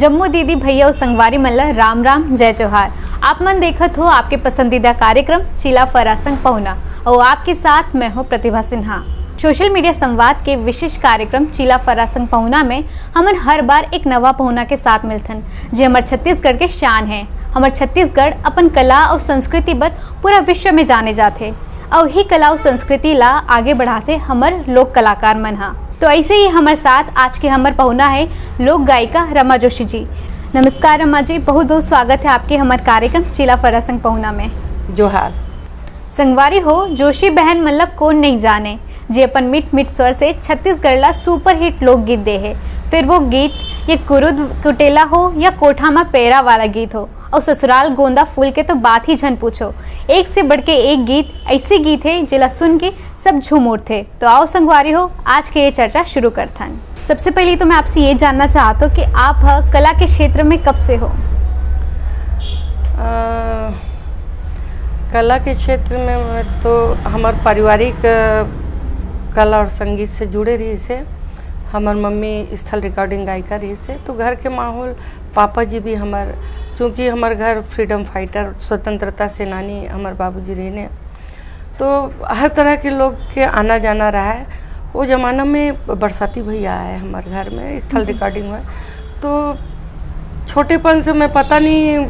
जम्मू दीदी भैया और संगवारी मल्ला राम राम जय जोहार। आप मन देखत हो आपके पसंदीदा कार्यक्रम चिला फरा संग पहुना और आपके साथ मैं हूँ प्रतिभा सिन्हा। सोशल मीडिया संवाद के विशेष कार्यक्रम चिला फरा संग पहुना में हमन हर बार एक नवा पहुना के साथ मिलथन जो हमारे छत्तीसगढ़ के शान है। हमारे छत्तीसगढ़ अपन कला और संस्कृति पर पूरा विश्व में जाने जाते और ही कला और संस्कृति ला आगे बढ़ाते हमार लोक कलाकार मन हा। तो ऐसे ही हमारे साथ आज के हमारे पहुना है लोक गायिका रमा जोशी जी। नमस्कार रमा जी, बहुत बहुत स्वागत है आपके हमारे कार्यक्रम चिला फरा संग पहुना में। जोहार। संगवारी हो जोशी बहन मतलब कौन नहीं जाने जे अपन मीठ मीठ स्वर से छत्तीसगढ़ ला सुपर हिट लोकगीत दे है। फिर वो गीत ये कुरुद कुटेला हो या कोठा में पैरा वाला गीत हो और ससुराल गोंदा फूल के तो बात ही झन पूछो। एक से बढ़ के एक गीत ऐसे गीत है जिला सुन के सब झूम उठते। तो आओ संगवारी हो आज के ये चर्चा शुरू करथन। सबसे पहले तो मैं आपसे ये जानना चाहता हूँ कि आप कला के क्षेत्र में कब से हो? कला के क्षेत्र में मैं तो हमार पारिवारिक कला और संगीत से जुड़े रही से। हमार मम्मी स्थल रिकॉर्डिंग गायिका रही से, तो घर के माहौल पापा जी भी हमार, चूँकि हमार घर फ्रीडम फाइटर स्वतंत्रता सेनानी हमार बाबूजी रहे ने, तो हर तरह के लोग के आना जाना रहा है। वो ज़माना में बरसाती भैया आए हमारे घर में, स्थल रिकॉर्डिंग हुआ। तो छोटेपन से मैं पता नहीं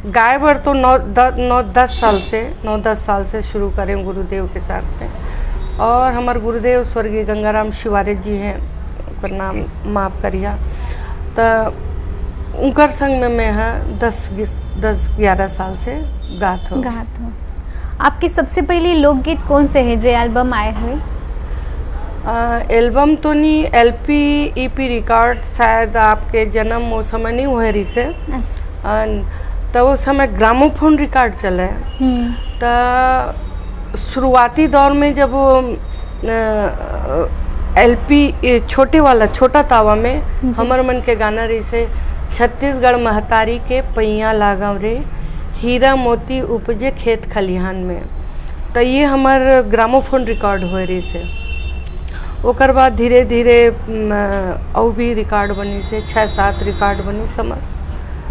गाय बर तो 9-10 साल से शुरू करें गुरुदेव के साथ में। और हमारे गुरुदेव स्वर्गीय गंगाराम शिवारे जी हैं, प्रणाम माफ़ करिया। तो उनकर संग में मैं हाँ 10-11 साल से गात हूँ। आपके सबसे पहले लोकगीत कौन से है जो एल्बम आए हुए? एल्बम तो नहीं, LP EP रिकॉर्ड शायद आपके जन्म वो समय नहीं हुए रही से। तो उस समय ग्रामोफोन रिकॉर्ड चले। तो शुरुआती दौर में जब वो LP छोटा तावा में हमर मन के गाना रही से, छत्तीसगढ़ महतारी के पैया लागव रे, हीरा मोती उपजे खेत खलिहान में। तो ये हमार ग्रामोफोन रिकॉर्ड हो रही से। ओकर बाद धीरे धीरे और भी रिकॉर्ड बनी से 6-7 रिकॉर्ड बनी समझ।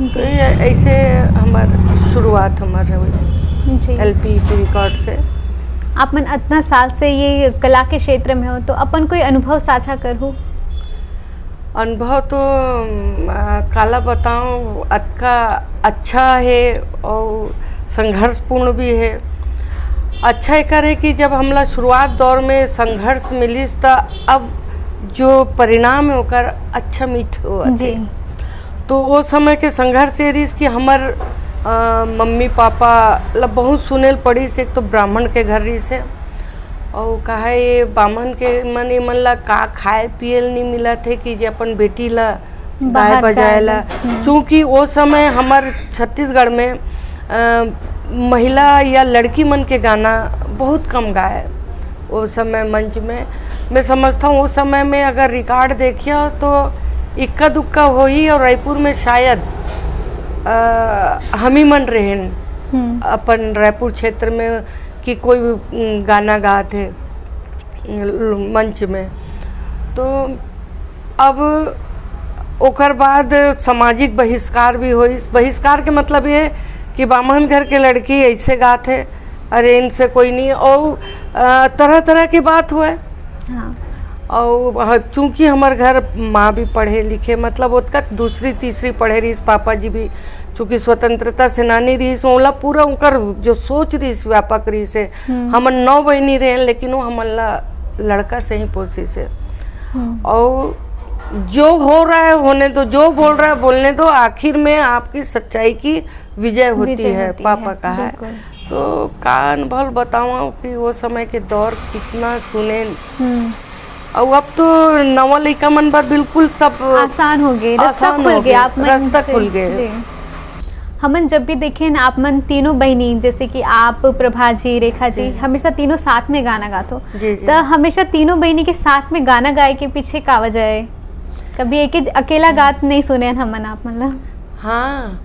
तो ये ऐसे हमार शुरुआत हमारे वैसे LP EP रिकॉर्ड से। आप मन इतना साल से ये कला के क्षेत्र में हो, तो अपन कोई अनुभव साझा करो? अनुभव तो काला बताऊं, अच्छा है और संघर्षपूर्ण भी है। अच्छा एक है कि जब हमला शुरुआत दौर में संघर्ष मिलिस तो अब जो परिणाम है ओकर अच्छा मीठ हो जी। तो वो समय के संघर्ष ये रही कि हमार मम्मी पापा लब बहुत सुनेल पड़ी से। एक तो ब्राह्मण के घर रही से, और कहा ये बामन के मन ला का खाए पियल नहीं मिला थे कि जे अपन बेटी ला गाय बजाए ला। चूँकि वो समय हमार छत्तीसगढ़ में महिला या लड़की मन के गाना बहुत कम गाए वो समय मंच में। मैं समझता हूँ उस समय में अगर रिकॉर्ड देखिए तो इक्का दुक्का हो ही, और रायपुर में शायद हम ही मन रहें अपन रायपुर क्षेत्र में कि कोई भी गाना गाते मंच में। तो अब ओकर बाद सामाजिक बहिष्कार भी हो। इस बहिष्कार के मतलब ये कि बामन घर के लड़की ऐसे गाते, अरे इनसे कोई नहीं, और तरह तरह की बात हुए। हाँ। और चूँकि हमारे घर माँ भी पढ़े लिखे, मतलब उसका दूसरी तीसरी पढ़े रही, पापा जी भी चूँकि स्वतंत्रता सेनानी रही, सोला पूरा उनकर जो सोच रही व्यापक रही से। हम 9 बहनी रहे, लेकिन वो हमारा लड़का से ही पोसी से। और जो हो रहा है होने दो, जो बोल रहा है बोलने दो, आखिर में आपकी सच्चाई की विजय होती है, पापा का है। तो का अनुभव बताऊँ कि वो समय के दौर कितना सुने। और अब तो नवा लड़का मन पर बिल्कुल सब आसान हो गए, रास्ता खुल गया, रास्ता खुल गए। हमन जब भी देखे ना, आप मन तीनों बहनी जैसे कि आप, प्रभा जी, रेखा जी, हमेशा तीनों साथ में गाना गाते। तो हमेशा तीनों बहनी के साथ में गाना गाए के पीछे का वजह है? कभी एक अकेला गात नहीं सुने हमन आप मतलब? हाँ,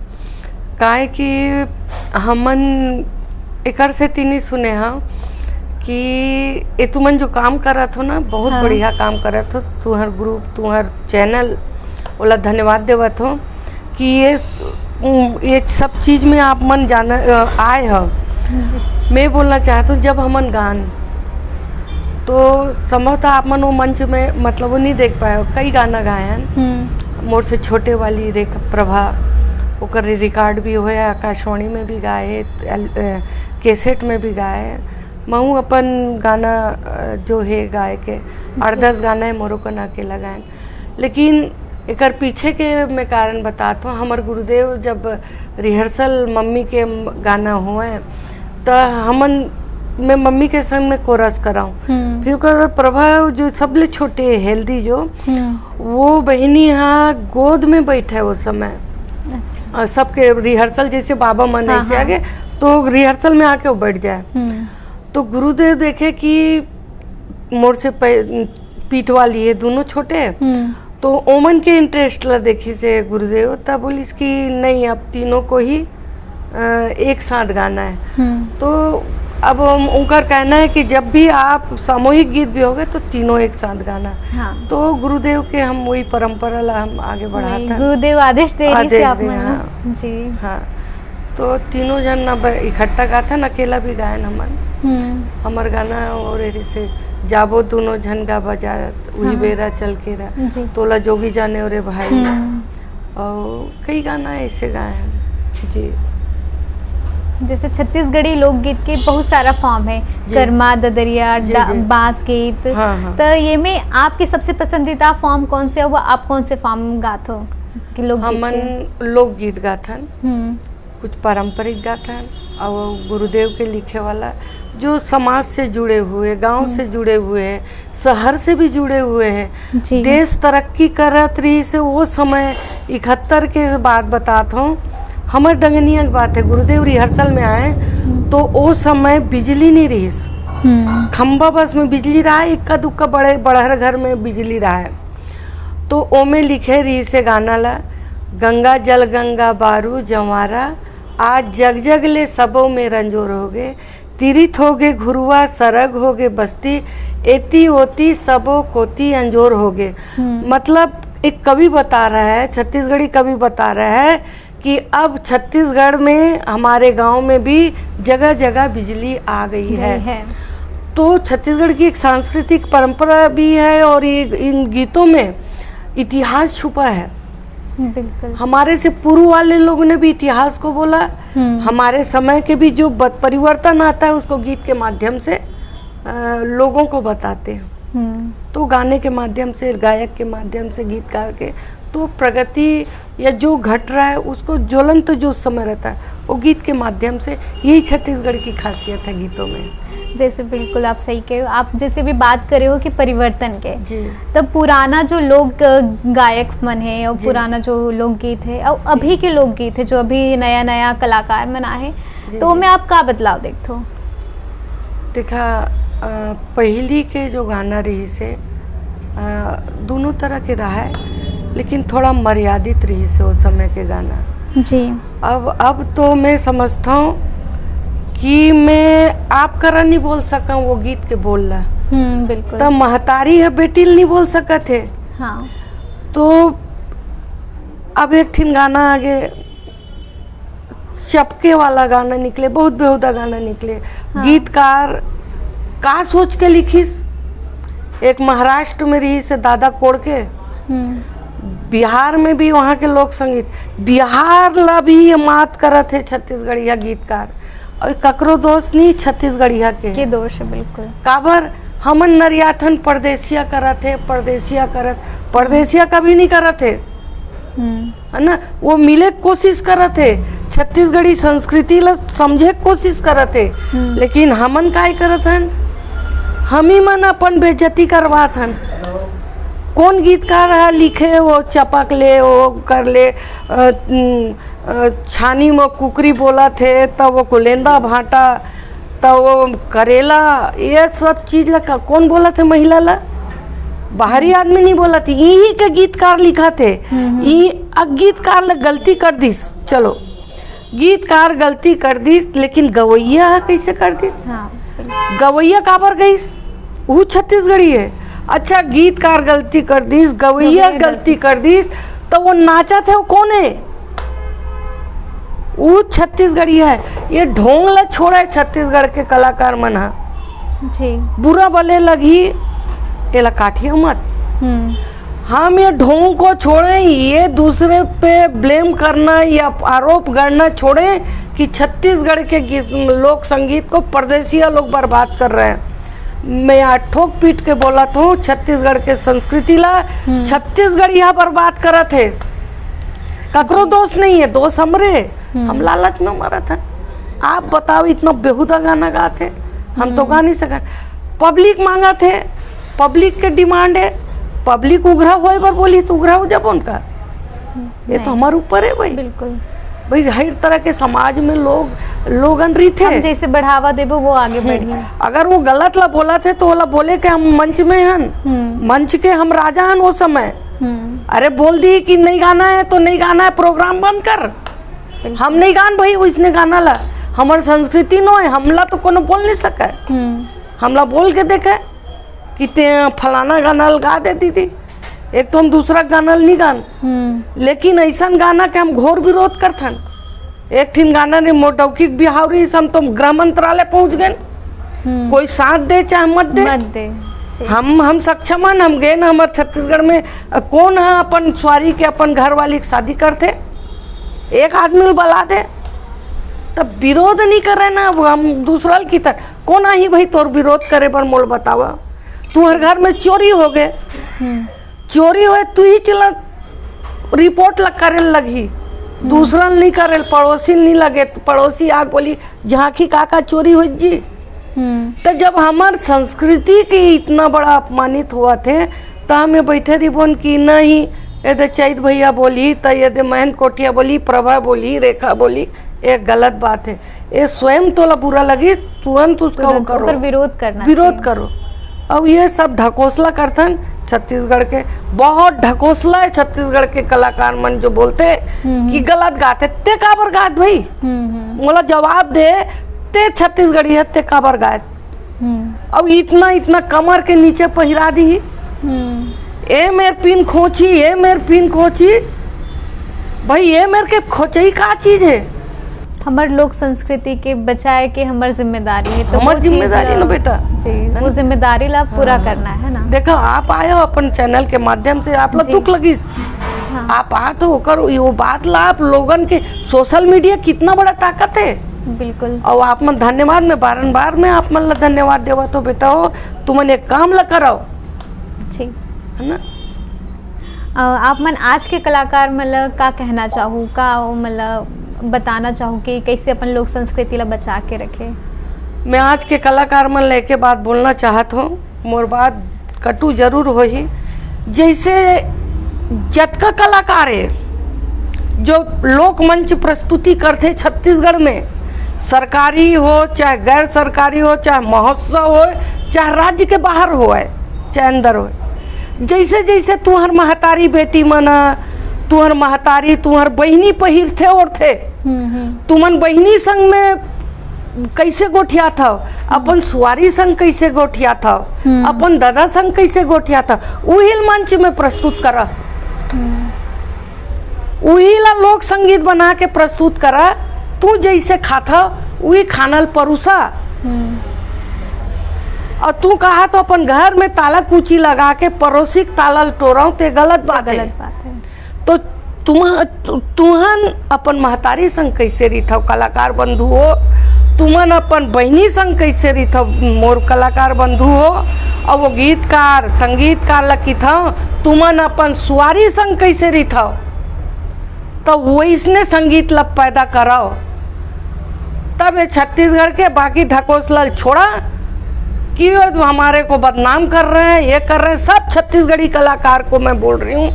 काहे कि हमन एकर से तीनी सुने हाँ कि ये तुमन जो काम करत हो ना, बहुत बढ़िया काम करत हो। तुम्हार ग्रुप, तुम्हार चैनल बोला धन्यवाद देवत हो कि ये सब चीज़ में आप मन जाना आए हो। मैं बोलना चाहता हूँ जब हमन गान तो संभवतः आप मन वो मंच में मतलब वो नहीं देख पाए, कई गाना गाए हैं। मोर से छोटे वाली रेखा प्रभा ओकर रिकॉर्ड भी हुए, आकाशवाणी में भी गाए, कैसेट में भी गाए। मैं अपन गाना जो है गाए के 8-10 गाना है मोरो कन अकेला गायन। लेकिन एकर पीछे के मैं कारण बताता हूँ। हमार गुरुदेव जब रिहर्सल मम्मी के गाना हुए तो हमन मैं मम्मी के संग में कोरस कराऊँ, फिर ओकर प्रभा जो सबले छोटे हेल्दी जो वो बहनी यहाँ गोद में बैठे वो समय। अच्छा। और सबके रिहर्सल जैसे बाबा मन ऐसे आगे तो रिहर्सल में आके वो बैठ जाए। तो गुरुदेव देखे कि मोर से पीठ वाली है दोनों छोटे, तो ओमन के इंटरेस्ट ला देखी से गुरुदेव तब बोली इसकी नहीं अब तीनों को ही एक साथ गाना है। तो अब उनका कहना है कि जब भी आप सामूहिक गीत भी होगे तो तीनों एक साथ गाना। हाँ। तो गुरुदेव के हम वही परंपरा ला हम आगे बढ़ाते हैं। गुरुदेव आदेश दे रही से आप जी हाँ। तो तीनों जन ना इकट्ठा गाथा न अकेला भी गायन हमन हमार गाना और से जाबो दोनों झन गा बजा वही बेरा चल के रहा तोला जोगी जाने और भाई और कई गाना ऐसे गाए हैं जी। जैसे छत्तीसगढ़ी लोकगीत के बहुत सारा फॉर्म है, कर्मा, ददरिया, बांस गीत। हाँ। तो ये में आपके सबसे पसंदीदा फॉर्म कौन से है, वो आप कौन से फॉर्म गाते हो? हमन लोकगीत गाथन, कुछ पारंपरिक गाथन और गुरुदेव के लिखे वाला जो समाज से जुड़े हुए, गांव से जुड़े हुए हैं, शहर से भी जुड़े हुए हैं। देश तरक्की करत रही से वो समय 71 के बाद बताता हूँ। हमारे डंगनिया की बात है, गुरुदेव रिहर्सल में आए तो वो समय बिजली नहीं रही, खम्बा बस में बिजली रहा है, इक्का दुक्का बड़े बड़हर घर में बिजली रहा है। तो ओ में लिखे रही से गाना ला गंगा जल गंगा बारू जंवारा आज जग जग ले सबों में रंजोर हो गए, तीरिथ हो गए घुरुआ सरग हो गए बस्ती, एती ओती सबो कोती अंजोर हो गए। मतलब एक कवि बता रहा है, छत्तीसगढ़ी कवि बता रहा है कि अब छत्तीसगढ़ में हमारे गांव में भी जगह जगह बिजली आ गई है। तो छत्तीसगढ़ की एक सांस्कृतिक परंपरा भी है और ये इन गीतों में इतिहास छुपा है। बिल्कुल। हमारे से पूर्व वाले लोगों ने भी इतिहास को बोला, हमारे समय के भी जो परिवर्तन आता है उसको गीत के माध्यम से लोगों को बताते हैं। तो गाने के माध्यम से, गायक के माध्यम से, गीतकार के तो प्रगति या जो घट रहा है उसको ज्वलंत जो समय रहता है वो गीत के माध्यम से, यही छत्तीसगढ़ की खासियत है गीतों में। जैसे बिल्कुल आप सही कहे हो, आप जैसे भी बात करे हो कि परिवर्तन के जी। तब पुराना जो लोग गायक मन है और पुराना जो लोकगीत है और अभी के लोकगीत है जो अभी नया नया कलाकार मन आए, तो मैं आप का बदलाव देखते हो? देखा पहली के जो गाना रही से दोनों तरह के रहा है, लेकिन थोड़ा मर्यादित रही से उस समय के गाना जी। अब तो मैं समझता हूँ कि मैं आप करा नहीं बोल सका वो गीत के बोलना। बिल्कुल। तब महतारी है बेटी नहीं बोल सका थे। हाँ। तो अब एक ठिन गाना आगे चपके वाला गाना निकले, बहुत बेहुदा गाना निकले। हाँ। गीतकार का सोच के लिखिस, एक महाराष्ट्र में रही से दादा कोड़ के, बिहार में भी वहाँ के लोक संगीत, बिहार ला भी मात करत है छत्तीसगढ़िया गीतकार, और ककरो दोष नहीं छत्तीसगढ़िया के दोष है। बिल्कुल। काबर हमन नरियाथन परदेसिया करत है, परदेसिया कभी नहीं करत है, है ना। वो मिले कोशिश करत है, छत्तीसगढ़ी संस्कृति ला समझे कोशिश करत है, लेकिन हमन काय करत हन, हम ही मन अपन बेइज्जती करवात हन। कौन गीतकार है लिखे वो चपक ले वो कर ले, छानी में कुकरी बोला थे तब वो कुलेंदा भाटा तब वो करेला, ये सब चीज ला कौन बोला थे महिला ला, बाहरी आदमी नहीं बोला थी, यही के गीतकार लिखा थे। गीतकार ला गलती कर दिस, चलो गीतकार गलती कर दिस, लेकिन गवैया कैसे कर दिस? हाँ। गवैया काबर गईस, वो छत्तीसगढ़ी है। अच्छा गीतकार गलती कर दिस, गवैया गलती कर दिस, तो वो नाचा थे वो कौन है? वो छत्तीसगढ़ी है। ये ढोंग ला छोड़ा छत्तीसगढ़ के कलाकार मन हा जी। बुरा भले लगी एला काटिया मत। हम ये ढोंग को छोड़े, ये दूसरे पे ब्लेम करना या आरोप करना छोड़े कि छत्तीसगढ़ के लोक संगीत को परदेसिया लोग बर्बाद कर रहे हैं। मैं यहाँ ठोक पीट के बोला था छत्तीसगढ़ के संस्कृति ला छत्तीसगढ़ यहाँ बर्बाद करा थे। ककरो दोष नहीं है, दोष हमरे, हम लालच में मरा था। आप बताओ इतना बेहुदा गाना गाते, हम तो गा नहीं सका। पब्लिक मांगा थे, पब्लिक के डिमांड है, पब्लिक उघरा होए पर बोली तो उघरा हो जब उनका, ये तो हमारे ऊपर है भाई। बिल्कुल भाई हर तरह के समाज में लोगन रही थे, हम जैसे बढ़ावा देबो वो आगे बढ़ी। अगर वो गलत ला बोला थे तो वो बोले कि हम मंच में हन, मंच के हम राजा हन वो समय। अरे बोल दी कि नहीं गाना है तो नहीं गाना है, प्रोग्राम बंद कर, हम नहीं गान भाई उसने गाना ला, हमार संस्कृति नो है, हमला तो कोनो बोल नहीं सका। हमला बोल के देखे कि ते फलाना गाना गा दे दीदी, एक तो हम दूसरा गाना नहीं गान, लेकिन ऐसा गाना के हम घोर विरोध करथन। एक ठिन गाना ने मोटौकी बिहावरी हम तो गृह मंत्रालय पहुंच गए, कोई साथ दे चाहे मत दे, हम सक्षम हन, हम गए ना। हमारे छत्तीसगढ़ में कौन है अपन स्वारी के अपन घर वाली की शादी करते, एक आदमी बुला दे तब विरोध नहीं कर रहे ना। हम दूसरा की तरह कौन आई भाई तोर विरोध करे पर मोल बतावा। तुम्हारे घर में चोरी हो गए, चोरी हुए तू ही चला रिपोर्ट करे लगी, दूसरा नहीं करे, पड़ोसी नहीं लगे, पड़ोसी आग बोली झांकी काका चोरी हो जी। तो जब हमार संस्कृति के इतना बड़ा अपमानित हुआ थे तो हमें बैठे रही बोन की नहीं, यदि चैत भैया बोली तो यदि महंत कोटिया बोली, प्रभा बोली, रेखा बोली, एक गलत बात है। ये स्वयं तोला बुरा लगी तुरंत उसका वो करो, विरोध करो। अब ये सब ढकोसला करथन छत्तीसगढ़ के, बहुत ढकोसला है छत्तीसगढ़ के कलाकार मन जो बोलते कि गलत गाते। ते काबर गात भाई, मोला जवाब दे, ते छत्तीसगढ़ी है ते काबर गात। अब इतना कमर के नीचे पहिरा दी, ए मेर पिन खोची, ए मेर पिन खोची, भाई ये मेरे के खोचई का चीज है। हमार लोक संस्कृति के बचाए के हमार जिम्मेदारी है, तो हमार जिम्मेदारी ना बेटा जी, वो जिम्मेदारी ला पूरा करना है ना। देखो आप आए हो अपन चैनल के माध्यम से, आप लोग दुख लगी, आप आ तो होकर वो बात ला आप लोगन के, सोशल मीडिया कितना बड़ा ताकत है। बिल्कुल। और आप मन धन्यवाद, में बारंबार में आप मन ला धन्यवाद देवा तो बेटा हो तुमन एक काम ला कराओ जी, है ना। आप मन आज के कलाकार मतलब का कहना चाहूँ, का मतलब बताना चाहूँ कि कैसे अपन लोक संस्कृति ला बचा के रखे। मैं आज के कलाकार मन लेके बात बोलना चाहत हूँ, मोर बात कटु जरूर हो ही। जैसे जतका कलाकार है जो लोक मंच प्रस्तुति करते छत्तीसगढ़ में, सरकारी हो चाहे गैर सरकारी हो, चाहे महोत्सव हो, चाहे राज्य के बाहर हो चाहे अंदर हो, जैसे जैसे तुहर महतारी बेटी मना, तुहर महतारी तुहर बहनी पहिर थे और थे, तुमन बहनी संग में कैसे गोठिया था, अपन सुवारी संग कैसे गोठिया था, अपन दादा संग कैसे गोठिया था, वही मंच में प्रस्तुत करा, वही ला लोक संगीत बना के प्रस्तुत करा। तू जैसे खाता वही खानल परूसा, और तू कहा तो अपन घर में ताला कुची लगा के पड़ोसी ताला टोराऊ, ते गलत बात है। तो तुहन अपन महतारी संग कैसे रही था कलाकार बंधु हो, तुमन अपन बहनी संग कैसे रही था मोर कलाकार बंधु हो, और वो गीतकार संगीतकार लकी था, तुमन अपन सुवारी संग कैसे रही था, तो वो इसने संगीत लब पैदा कराओ। तब ये छत्तीसगढ़ के बाकी ढकोसलाल छोड़ा कि हमारे को बदनाम कर रहे हैं, ये कर रहे हैं। सब छत्तीसगढ़ी कलाकार को मैं बोल रही हूँ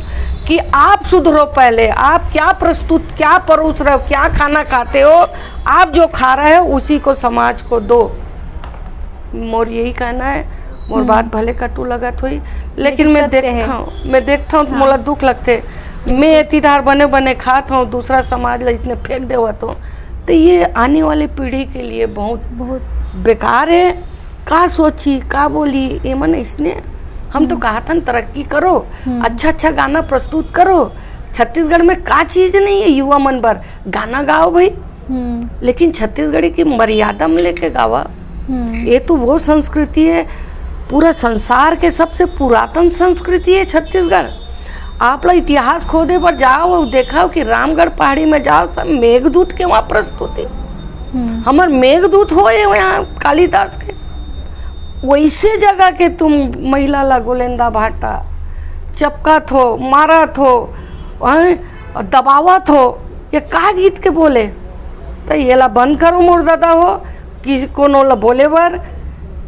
कि आप सुधरो पहले, आप क्या प्रस्तुत क्या परोस रहे हो, क्या खाना खाते हो, आप जो खा रहे हो उसी को समाज को दो। मोर यही कहना है। मोर बात भले कटू लगत हुई, लेकिन मैं देखता हूँ मोला दुख लगते। मैं एतीदार बने बने खात हूँ, दूसरा समाज ला इतने फेंक देवा तो ये आने वाले पीढ़ी के लिए बहुत बेकार है। का सोची का बोली ये मन इसने, हम तो कहा था तरक्की करो, अच्छा गाना प्रस्तुत करो, छत्तीसगढ़ में का चीज नहीं है युवा मन पर गाना गाओ भाई, लेकिन छत्तीसगढ़ी की मर्यादा में लेके गावा। ये तो वो संस्कृति है, पूरा संसार के सबसे पुरातन संस्कृति है छत्तीसगढ़। आप लोग इतिहास खोदे पर जाओ और देखाओ कि रामगढ़ पहाड़ी में जाओ सब मेघदूत के वहाँ प्रस्तुति, हमार मेघदूत हो यहाँ कालिदास के, वैसे जगह के तुम महिला ला गोलेंदा भाटा चपकत हो, मारत हो, दबावत हो, ये का गीत के बोले। तो ये ला बंद करो मोर दादा हो कि कोनो ला बोले बर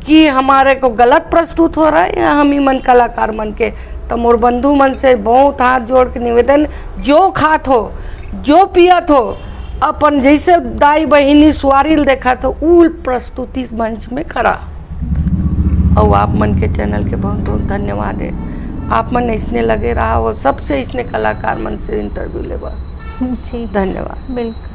कि हमारे को गलत प्रस्तुत हो रहा है या हम ही मन कलाकार मन के। तो मोर बंधु मन से बहुत हाथ जोड़ के निवेदन, जो खात हो जो पियत हो अपन जैसे दाई बहिनी सुआरिल देखा तो उ प्रस्तुति मंच में करा। और आप मन के चैनल के बहुत बहुत धन्यवाद है, आप मन इसने लगे रहा वो सबसे इसने कलाकार मन से इंटरव्यू लेवा जी धन्यवाद। बिल्कुल।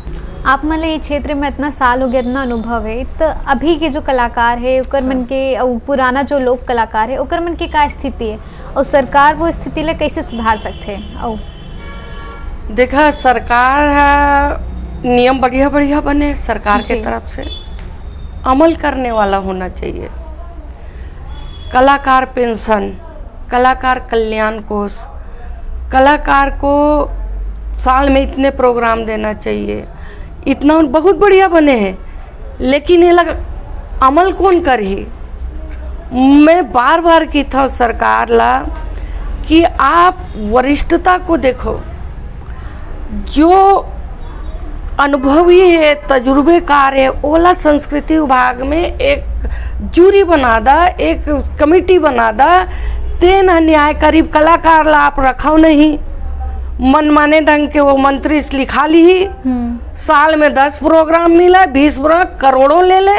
आप मतलब ये क्षेत्र में इतना साल हो गया, इतना अनुभव है, तो अभी के जो कलाकार है ओकर मन के और पुराना जो लोक कलाकार है ओकर मन के का स्थिति है और सरकार वो स्थिति ला कैसे सुधार सकते हैं? और देखा सरकार है नियम बढ़िया बढ़िया बने, सरकार के तरफ से अमल करने वाला होना चाहिए। कलाकार पेंशन, कलाकार कल्याण कोष, कलाकार को साल में इतने प्रोग्राम देना चाहिए, इतना बहुत बढ़िया बने हैं, लेकिन ये लग अमल कौन करी। मैं बार बार की था सरकार ला कि आप वरिष्ठता को देखो, जो अनुभवी है तजुर्बेकार है ओला संस्कृति विभाग में एक जूरी बना दा, एक कमेटी बना दा, तेन न्याय करीब कलाकार ला आप रखो नहीं, मनमाने ढंग के वो मंत्री लिखा ली ही, साल में 10 प्रोग्राम मिला, 20 प्रोग्राम करोड़ों ले ले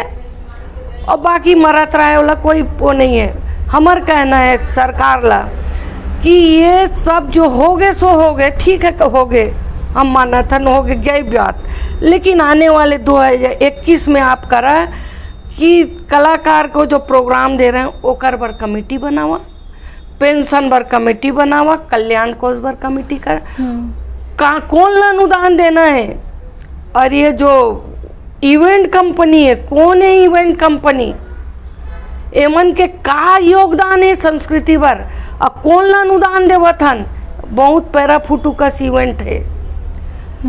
और बाकी मरत रहा है वाला कोई वो नहीं है। हमार कहना है सरकार ला कि ये सब जो हो गए सो हो गए, ठीक है हो गए, हम मानथन हो गए गई बात, लेकिन आने वाले 2021 में आप करा कि कलाकार को जो प्रोग्राम दे रहे हैं ओकर बर कमेटी बनावा, पेंशन बर कमेटी बनावा, कल्याण कोष बर कमेटी कर, कौन ला अनुदान देना है। और ये जो इवेंट कंपनी है, कौन है इवेंट कंपनी, एमन के का योगदान है संस्कृति बर और कौन ला अनुदान देवत हन। बहुत पैरा फुटुकस इवेंट है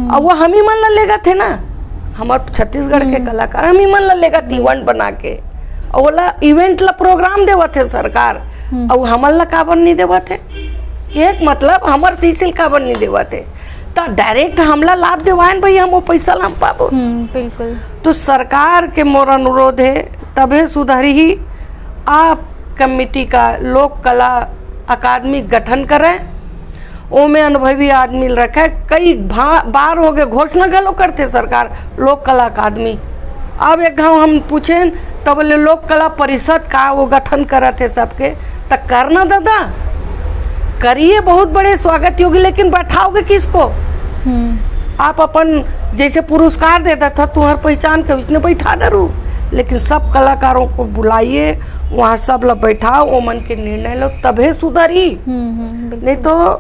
और वो हम ही मन ला लेगा थे ना, हमारे छत्तीसगढ़ के कलाकार हम ही मन ला लेगा इवेंट बना के, और वाला इवेंट ला प्रोग्राम देवत है सरकार और हमन ला काबर नहीं देवत है। एक मतलब हमार तहसील काबर नहीं देवत है, तो डायरेक्ट हमला लाभ देवाएं भाई, हम वो पैसा ला पाबो। बिल्कुल। तो सरकार के मोर अनुरोध है तबे सुधरी ही, आप कमेटी का लोक कला अकादमी गठन करें, ओमें अनुभवी आदमी रखे। कई बार हो गए घोषणा गलो करते सरकार लोक कला अकादमी, अब एक गाँव हम पूछे तो बोले लोक कला परिषद का वो गठन करा थे सबके, तो करना दादा करिए, बहुत बड़े स्वागत योगी, लेकिन बैठाओगे किसको। आप अपन जैसे पुरस्कार देता था तुम्हार पहचान के उसने बैठा डरू, लेकिन सब कलाकारों को बुलाइए, वहाँ सब लोग बैठाओ, वो मन के निर्णय लो तबे सुधरी। नहीं तो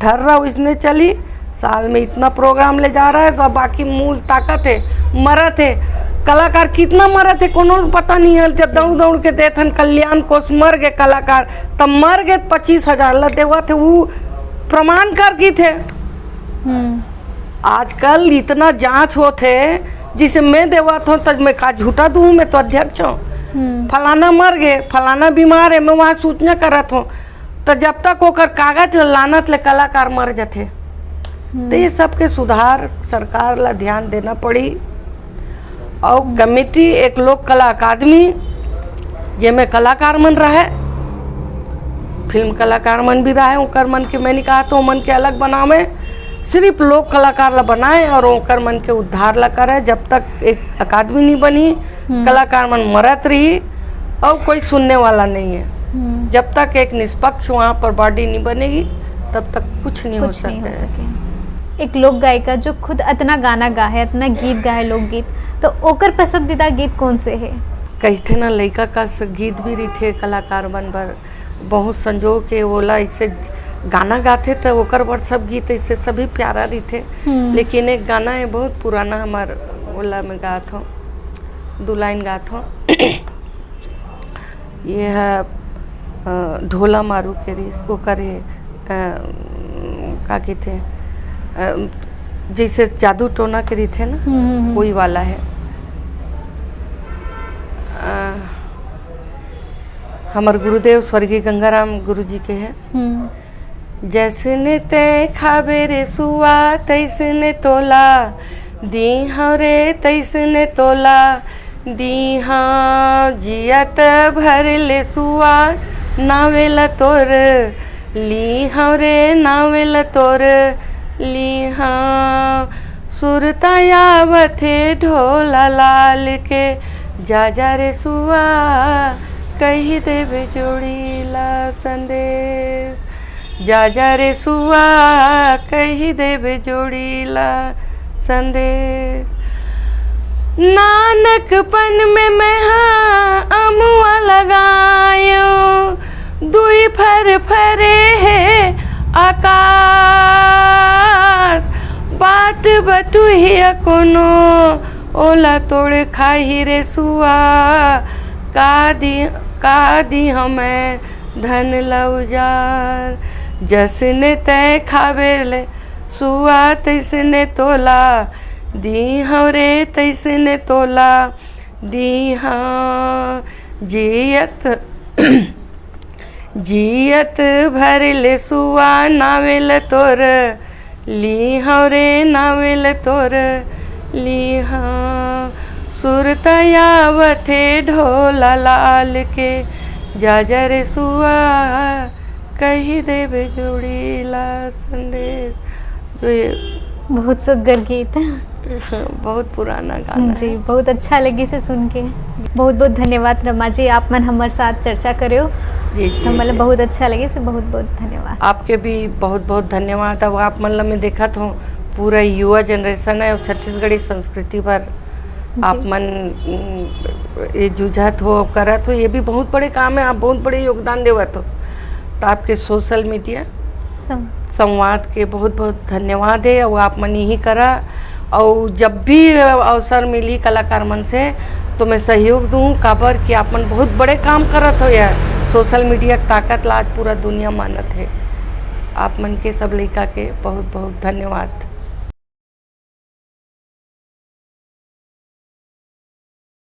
ठहर रहा इसने चली, साल में इतना प्रोग्राम ले जा रहा है तो बाकी मूल ताकत है मरत है। कलाकार कितना मरत है कोनो पता नहीं है, जब दौड़ दौड़ के देथन कल्याण कोष मर गए कलाकार, तब मर गए 25,000 ला देवा थे, वो प्रमाण कर की थे। आजकल इतना जांच होते जिसे मैं देवा था तब मैं का झूठा दूँ, मैं तो अध्यक्ष हूँ, फलाना मर गए, फलाना बीमार है, मैं वहाँ सूचना करत हूँ, तो जब तक होकर कागज लानत ले कलाकार मर जाते। तो ये सबके सुधार सरकार ला ध्यान देना पड़ी। और कमेटी एक लोक कला अकादमी जेमें कलाकार मन रहे, फिल्म कलाकार मन भी रहे, ओकर मन के मैंने कहा तो मन के अलग बनावे, सिर्फ लोक कलाकार ला बनाए और ओकर मन के उद्धार ला करे। जब तक एक अकादमी नहीं बनी कलाकार मन मरत रही और कोई सुनने वाला नहीं है। जब तक एक निष्पक्ष वहाँ पर बॉडी नहीं बनेगी तब तक कुछ नहीं हो सके। एक लोक गायिका जो खुद इतना गाना गा है, इतना गीत गा है लोकगीत, तो ओकर पसंदीदा गीत कौन से है? कही थे ना लड़का का गीत भी रही थे कलाकार बन पर बहुत संजो के बोला, इससे गाना गाते तो ओकर बर सब गीत ऐसे सभी प्यारा रही, लेकिन एक गाना है बहुत पुराना हमार ओला में गात हो, 2 लाइन गात हो। ये है ढोला मारू के रिस को करे का थे जैसे जादू टोना के रही थे ना, वही वाला है। हमार गुरुदेव स्वर्गीय गंगाराम गुरु जी के हैं। जैसने तय खाबे रे सुआ तैसने तोला दी रे तैसने तोला दी जियत भर ले सुआ नावेला तोर ली रे नावेला तोर ली सुरतायावथे ढोला लाल के जा रे सुआ कही देवे जोड़ीला संदेश जा रे सुआ कही देवे जोड़ीला संदेश। नानकपन में मैं अमुआ लगायो दुई फर फरे है आकाश बाट बटुहिया कोनो ओला तोड़ खाही रे सुआ का दी हमें धन लौजार जसने तय खावे ले सुआ तैसने तोला दी रे तैसने तोला दी जियत भर ले सुआ नावेल तोर ली रे नावेल तोर ली सुरतायावथे ढोला लाल के जा रे सुआ कही देवे जोड़ीला संदेश। जो ये बहुत सुंदर गीत है, बहुत पुराना गाना जी, बहुत अच्छा लगी से सुन के। बहुत बहुत धन्यवाद रमा जी, आप मन हमारे साथ चर्चा करे हो, जी, मतलब बहुत अच्छा लगे से बहुत बहुत धन्यवाद। आपके भी बहुत बहुत धन्यवाद। अब आप मतलब में देखा तो पूरा युवा जनरेशन है और छत्तीसगढ़ी संस्कृति पर आप मन ये जुझत हो करत हो, ये भी बहुत बड़े काम है, आप बहुत बड़े योगदान देवत हो। तो आपके सोशल मीडिया संवाद के बहुत बहुत धन्यवाद है और आप मन यही करा। और जब भी अवसर मिली कलाकार मन से तो मैं सहयोग दूँ, काबर कि आप मन बहुत बड़े काम करत हो यार। सोशल मीडिया की ताकत ला आज पूरा दुनिया मानत है। आप मन के सब लड़का के बहुत बहुत धन्यवाद।